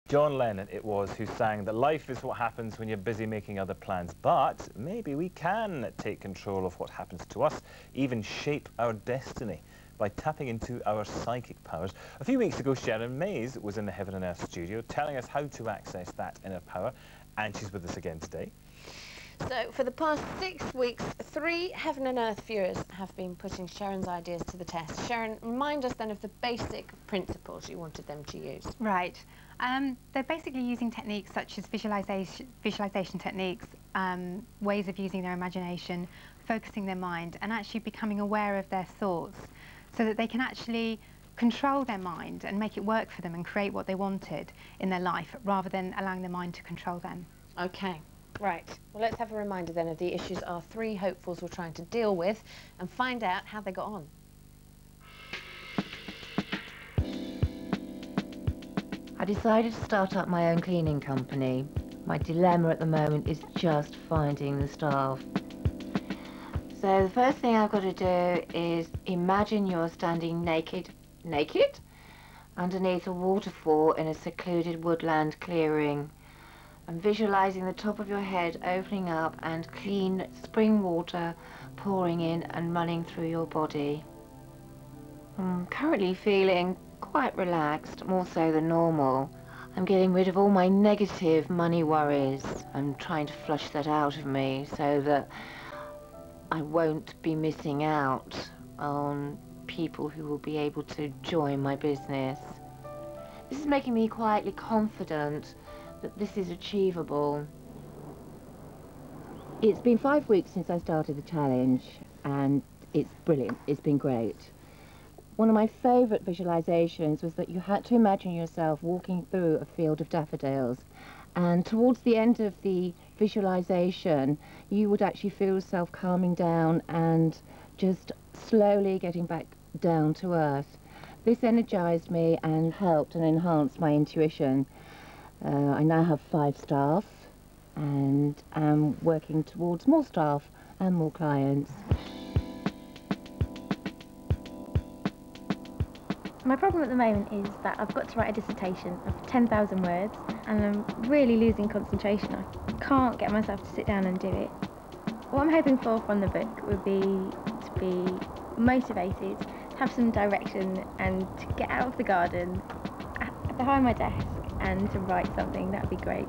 John Lennon it was who sang that life is what happens when you're busy making other plans, but maybe we can take control of what happens to us, even shape our destiny by tapping into our psychic powers. A few weeks ago, Sherron Mayes was in the Heaven and Earth studio telling us how to access that inner power, and she's with us again today. So, for the past 6 weeks, 3 Heaven and Earth viewers have been putting Sherron's ideas to the test. Sherron, remind us then of the basic principles you wanted them to use. Right. They're basically using techniques such as visualization techniques, ways of using their imagination, focusing their mind, and actually becoming aware of their thoughts so that they can actually control their mind and make it work for them and create what they wanted in their life rather than allowing their mind to control them. Okay. Right, well let's have a reminder then of the issues our 3 hopefuls were trying to deal with and find out how they got on. I decided to start up my own cleaning company. My dilemma at the moment is just finding the staff. So the first thing I've got to do is imagine you're standing naked underneath a waterfall in a secluded woodland clearing. And visualizing the top of your head opening up and clean spring water pouring in and running through your body. I'm currently feeling quite relaxed, more so than normal. I'm getting rid of all my negative money worries. I'm trying to flush that out of me so that I won't be missing out on people who will be able to join my business. This is making me quietly confident that this is achievable. It's been 5 weeks since I started the challenge and it's brilliant, it's been great. One of my favourite visualisations was that you had to imagine yourself walking through a field of daffodils, and towards the end of the visualisation you would actually feel yourself calming down and just slowly getting back down to earth. This energised me and helped and enhanced my intuition. I now have 5 staff and am working towards more staff and more clients. My problem at the moment is that I've got to write a dissertation of 10,000 words and I'm really losing concentration. I can't get myself to sit down and do it. What I'm hoping for from the book would be to be motivated, to have some direction and to get out of the garden behind my desk and to write something. That would be great.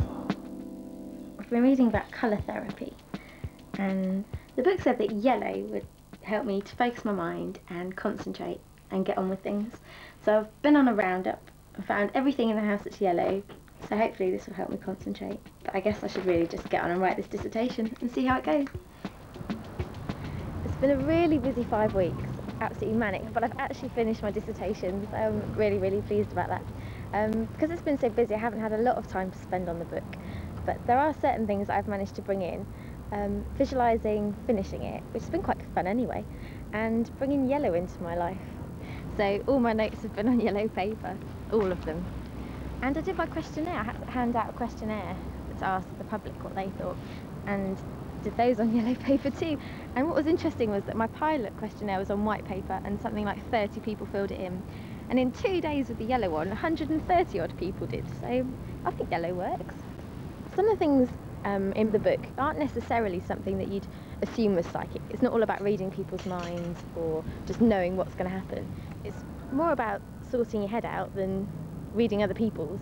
I've been reading about colour therapy and the book said that yellow would help me to focus my mind and concentrate and get on with things. So I've been on a roundup and found everything in the house that's yellow, so hopefully this will help me concentrate. But I guess I should really just get on and write this dissertation and see how it goes. It's been a really busy 5 weeks, absolutely manic, but I've actually finished my dissertation, so I'm really pleased about that. Because it's been so busy, I haven't had a lot of time to spend on the book, but there are certain things that I've managed to bring in. Visualising finishing it, which has been quite fun anyway, and bringing yellow into my life. So all my notes have been on yellow paper, all of them. And I did my questionnaire. I had to hand out a questionnaire to ask the public what they thought, and did those on yellow paper too. And what was interesting was that my pilot questionnaire was on white paper and something like 30 people filled it in. And in 2 days with the yellow one, 130 odd people did. So I think yellow works. Some of the things in the book aren't necessarily something that you'd assume was psychic. It's not all about reading people's minds or just knowing what's going to happen. It's more about sorting your head out than reading other people's,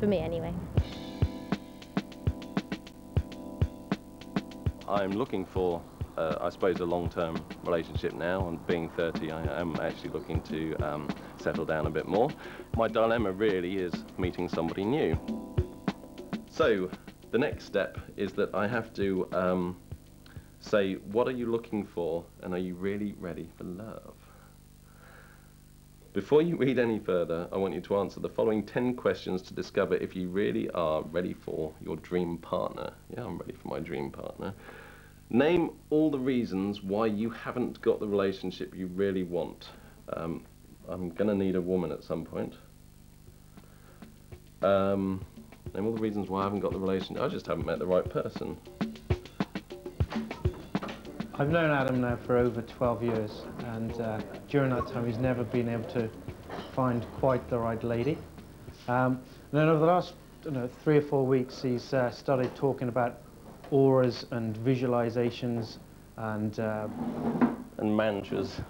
for me anyway. I'm looking for, I suppose, a long-term relationship now, and being 30 I am actually looking to settle down a bit more. My dilemma really is meeting somebody new. So the next step is that I have to say, what are you looking for, and are you really ready for love? Before you read any further, I want you to answer the following 10 questions to discover if you really are ready for your dream partner. Yeah, I'm ready for my dream partner. Name all the reasons why you haven't got the relationship you really want. I'm going to need a woman at some point. Name all the reasons why I haven't got the relationship. I just haven't met the right person. I've known Adam now for over 12 years, and during that time he's never been able to find quite the right lady. And then over the last don't know, 3 or 4 weeks, he's started talking about auras and visualizations and mantras.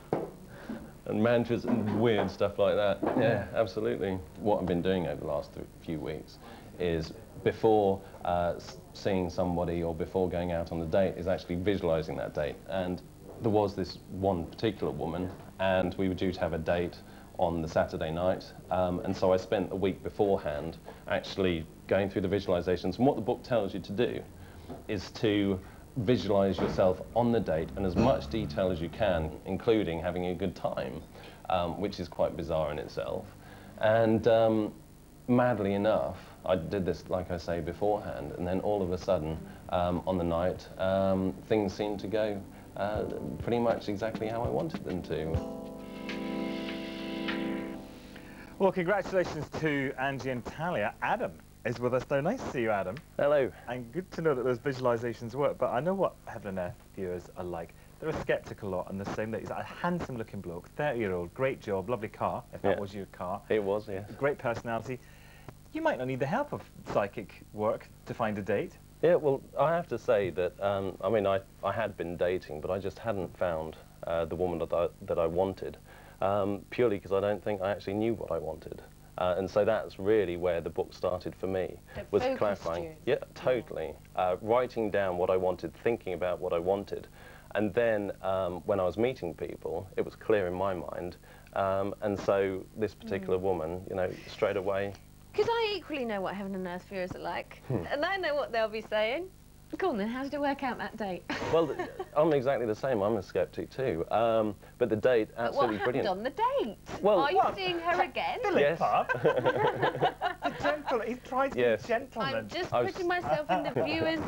And mantras and weird stuff like that. Yeah, absolutely. What I've been doing over the last few weeks is, before seeing somebody or before going out on the date, is actually visualizing that date. And there was this one particular woman, and we were due to have a date on the Saturday night. And so I spent a week beforehand actually going through the visualizations. And what the book tells you to do is to visualize yourself on the date in as much detail as you can, including having a good time, which is quite bizarre in itself. And madly enough, I did this, like I say, beforehand, and then all of a sudden, on the night, things seemed to go pretty much exactly how I wanted them to. Well, congratulations to Angie and Talia. Adam is with us now. Nice to see you, Adam. Hello. And good to know that those visualizations work. But I know what Heaven Earth viewers are like. They're a sceptical lot, and the same that he's a handsome-looking bloke, 30-year-old, great job, lovely car, if that was your car. It was, yes. Great personality. You might not need the help of psychic work to find a date. Yeah, well, I have to say that, I mean, I had been dating, but I just hadn't found the woman that I wanted, purely because I don't think I actually knew what I wanted. And so that's really where the book started for me, was clarifying. You. Yeah, totally. Writing down what I wanted, thinking about what I wanted. And then when I was meeting people, it was clear in my mind. And so this particular woman, you know, straight away. Because I equally know what Heaven and Earth viewers are like. And I know what they'll be saying. Go on then, how did it work out that date? Well, I'm exactly the same. I'm a skeptic too. But the date, absolutely brilliant. What happened on the date? Well, are you seeing her again? Yes. He tried to be gentleman. I'm just putting myself in the viewer's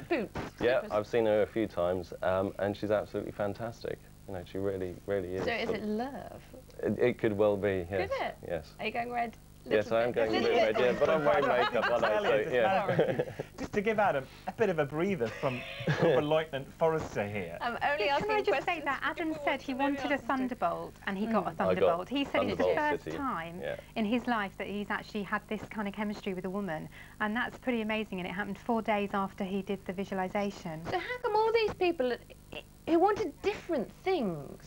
boots. Yeah, I've seen her a few times, and she's absolutely fantastic. You know, she really, really is. So is it love? It could well be, yes. Is it? Yes. Are you going red? Yes, I am going a bit red, yeah, but I'm wearing makeup, aren't I? So, yeah. Just to give Adam a bit of a breather from Lieutenant Forrester here. I'm only asking Can I just say that Adam said he wanted a thunderbolt, and he got a thunderbolt. He said it's the first time in his life that he's actually had this kind of chemistry with a woman, and that's pretty amazing, and it happened 4 days after he did the visualisation. So how come all these people who wanted different things,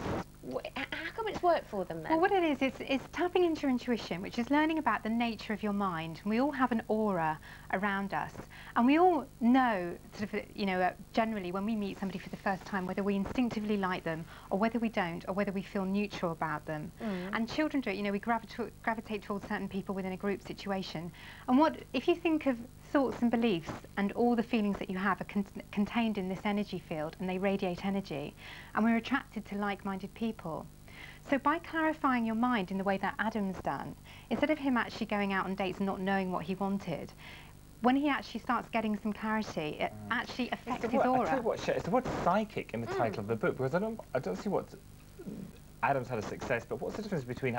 how come it's worked for them then? Well, what it is, it's tapping into your intuition, which is learning about the nature of your mind. We all have an aura around us, and we all know, sort of, you know, generally when we meet somebody for the first time, whether we instinctively like them, or whether we don't, or whether we feel neutral about them. And children do it, you know, we gravitate towards certain people within a group situation. And if you think of thoughts and beliefs, and all the feelings that you have are contained in this energy field, and they radiate energy, and we're attracted to like-minded people. So by clarifying your mind in the way that Adam's done, instead of him actually going out on dates and not knowing what he wanted, when he actually starts getting some clarity, it actually affects his aura. I tell you what, it's the word psychic in the title of the book, because I don't see what Adam's had a success, but what's the difference between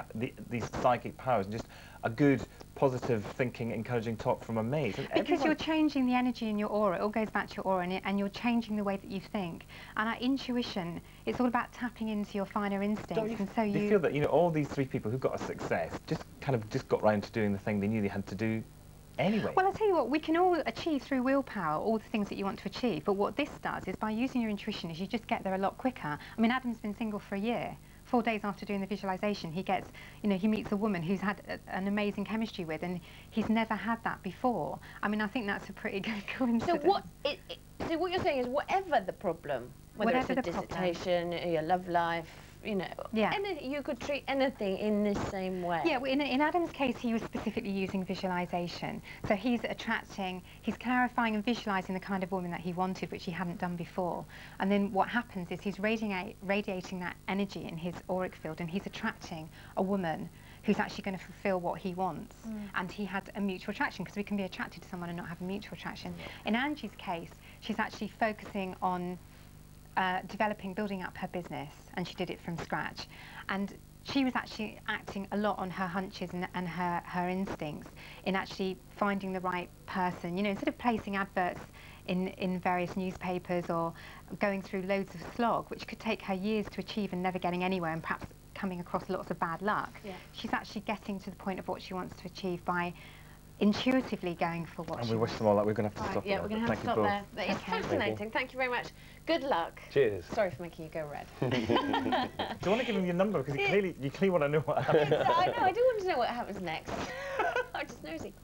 these psychic powers and just a good, positive thinking, encouraging talk from a mate? Because you're changing the energy in your aura. It all goes back to your aura, and you're changing the way that you think. And our intuition, it's all about tapping into your finer instincts. Do you feel that, you know, all these three people who got a success just got round to doing the thing they knew they had to do anyway? Well, I'll tell you what, we can all achieve through willpower all the things that you want to achieve, but what this does is, by using your intuition, is you just get there a lot quicker. I mean, Adam's been single for a year. 4 days after doing the visualisation, he gets, you know, he meets a woman who's had an amazing chemistry with, and he's never had that before. I mean, I think that's a pretty good coincidence. So what you're saying is, whatever the problem, whether it's a dissertation, your love life, you know, you could treat anything in the same way. Yeah, well, in Adam's case, he was specifically using visualisation. So he's clarifying and visualising the kind of woman that he wanted, which he hadn't done before. And then what happens is he's radiating that energy in his auric field, and he's attracting a woman who's actually going to fulfill what he wants. And he had a mutual attraction, because we can be attracted to someone and not have a mutual attraction. In Angie's case, she's actually focusing on building up her business, and she did it from scratch. And she was actually acting a lot on her hunches and her instincts in actually finding the right person. You know, instead of placing adverts in various newspapers or going through loads of slog, which could take her years to achieve and never getting anywhere, and perhaps coming across lots of bad luck, she's actually getting to the point of what she wants to achieve by intuitively going for what And she we wish wants. them all luck. We're going to have to Right, stop yeah, there, we're going to but have to thank stop you there. both. That is fascinating. Thank you very much. Good luck. Cheers. Sorry for making you go red. Do you want to give him your number? Because you clearly want to know what happens. I know, I do want to know what happens next. I'm just nosy.